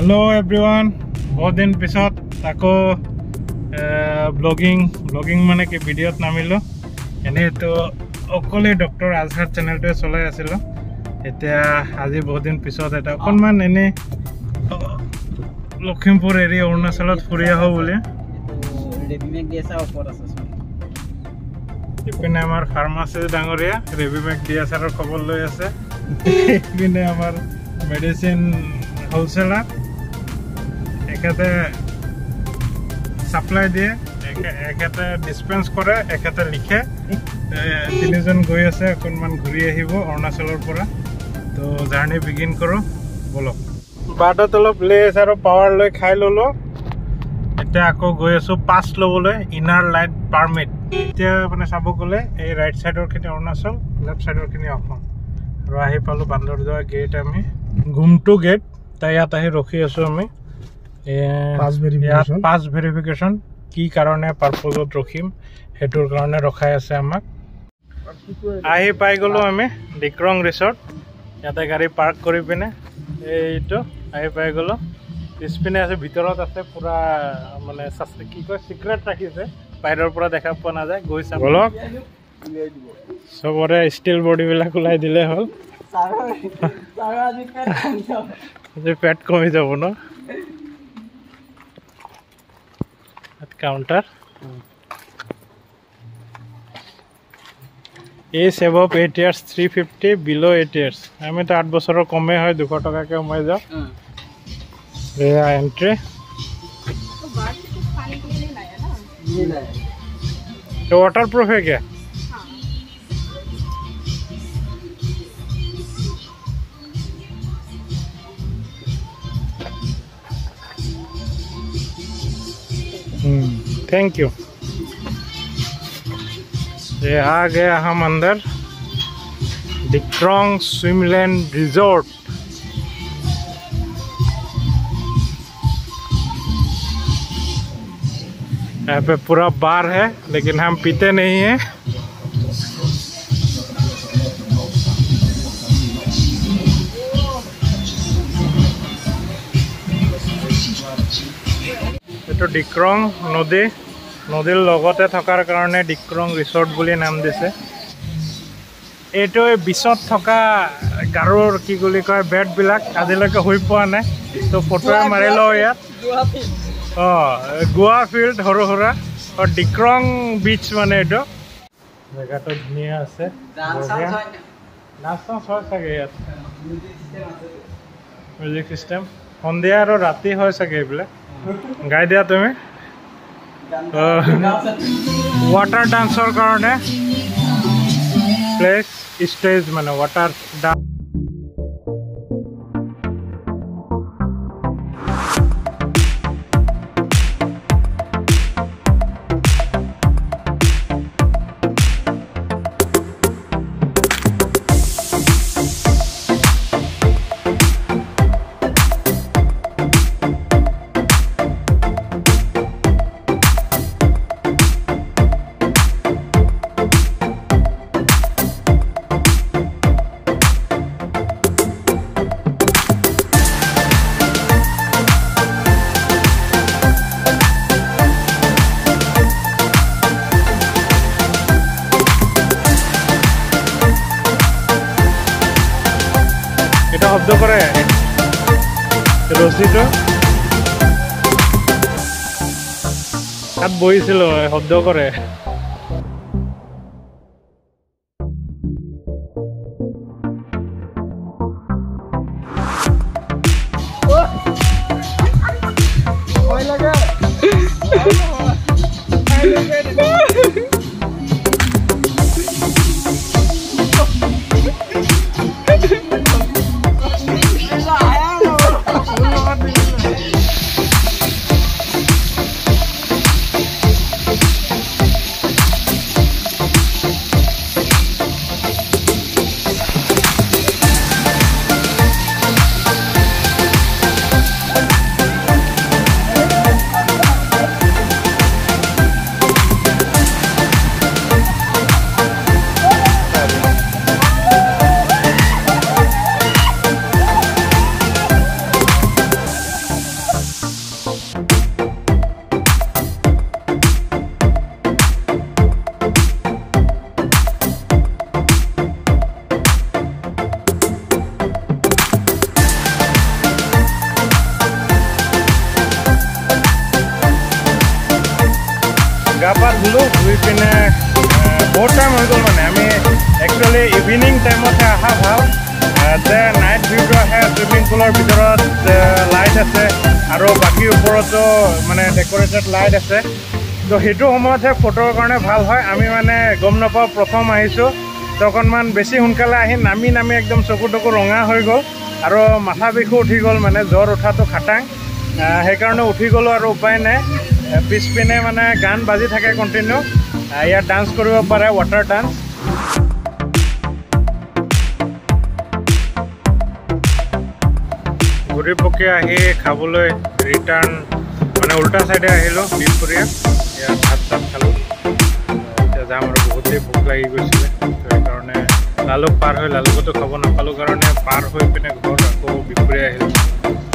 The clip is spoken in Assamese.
हेलो एवरीवन बहुत दिन पिছত ताको ब्लॉगिंग माने कि भिडिओत नामिलो एने तो अकले डॉक्टर आजहार चैनलटे चलाई आसिलो एतिया আজি बहुत दिन पिছত এটা অকনমান এনে লখিমপুৰ এৰি অৰুণাচলত ফুৰি আহো বুলি ৰেভিমেক দিছা ওপৰত আছে ইপিনে আমাৰ ফাৰ্মাসি ডাঙৰীয়া ৰেভিমেক দিছাৰৰ খবৰ লৈ আছে ইপিনে আমাৰ মেডিসিন হোলসেলাৰ একাতে সাপ্লাই দিয়ে একাতে ডিসপেন্স কৰে একাতে লিখে তিনিজন গৈ আছে অকনমান ঘূৰি আহিব অৰুণাচলৰ পৰা তো জাৰ্নি বিগিন কৰো বলক বাটত অলপ লেছ আৰু পাৱাৰ লৈ খাই ললো এতিয়া আকৌ গৈ আছো পাছ লবলৈ ইনাৰ লাইট পাৰমিট এতিয়া মানে চাব গলে এই ৰাইট সাইডৰ খিনি অৰুণাচল লেফট সাইডৰ খিনি অসম আৰু আহি পালো বান্দৰদোৱা গেট আমি গুমটু গেট তাই ইয়াত আহি ৰখি আছো আমি পাস ভেৰিফিকেশন কি কাৰণে পাৰপজত ৰখিম হেতুৰ কাৰণে ৰখাই আছে আমাক আহি পাই গলো আমি ডিক্ৰং ৰিসৰ্ট ইয়াতে গাড়ী পাৰ্ক কৰি পিনে এইটো আহি পাই গলো পিছপিনে আছে ভিতৰত আছে পুৰা মানে কি কয় সিক্ৰেট ৰাখিছে বাহিৰৰ পৰা দেখা পোৱা নাযায় গৈ চাব বলক সবৰে ষ্টিল বডি বিলাক ওলাই দিলে হল পেট কমি যাব ন counter as above 8 years 350 below 8 years আমি তো 8 বছৰৰ কমে হয় 200 টাকাকে কমাই যাও এয়া এন্ট্রি तो बाहर से कुछ खाने के लिए नहीं लाया ना ये लाया तो वाटरप्रूफ है क्या थैंक यू ये आ गया हम अंदर डिक्रोंग स्विमलैंड रिजॉर्ट यहाँ पे पूरा बार है लेकिन हम पीते नहीं हैं तो डिक्रोंग नदीर लगते थकार कारणे डिक्रोंग रिसोर्ट बुली नाम दिसे एटो बिचत थका गारोर की गुली कय बेड बिलाक आदिलके हुई पोआ नै तो फोटो मारि लो यात गोवा फील्ड हरुहरा और डिक्रोंग बीच माने एटो जगह तो धुनिया আছে नास्ता হয় सके यात म्यूजिक सिस्टम সন্ধিয়া আৰু ৰাতি হয় सके এইবিলাক गाय दिया तुम्हें वाटर डांसर कारण प्लेस स्टेज माने वाटर डांस शब्द करे रसी तो बहिছিল शब्द करे ঘূৰিলোঁ ঘূৰি পিনে বহুত টাইম হৈ গ'ল মানে আমি একচুৱেলি ইভিনিং টাইমতহে অহা ভাল যে নাইট ভিউটো আহে চুইমিং পুলৰ ভিতৰত লাইট আছে আৰু বাকী ওপৰতো মানে ডেক'ৰেটেড লাইট আছে তো সেইটো সময়তহে ফটোৰ কাৰণে ভাল হয় আমি মানে গম নাপাওঁ প্ৰথম আহিছোঁ তো অকণমান বেছি সোনকালে আহি নামি একদম চকু টকু ৰঙা হৈ গ'ল আৰু মাথা বিষো উঠি গ'ল মানে জ্বৰ উঠাটো খাটাং সেইকাৰণে উঠি গ'লোঁ আৰু উপায় নাই পিছপিনে মানে গান বাজি থাকে কণ্টিনিউ ইয়াত ডান্স কৰিব পাৰে ৱাটাৰ ডান্স ঘূৰি পকি আহি খাবলৈ ৰিটাৰ্ণ মানে উল্টা চাইডে আহিলোঁ বিহপুৰীয়া ইয়াত ভাত চাত খালোঁ এতিয়া যাম আৰু বহুতেই ভোক লাগি গৈছিলে সেইকাৰণে লালুক পাৰ হৈ লালুকতো খাব নাপালোঁ কাৰণে পাৰ হৈ পিনে ঘৰত আকৌ বিহপুৰীয়া আহিলোঁ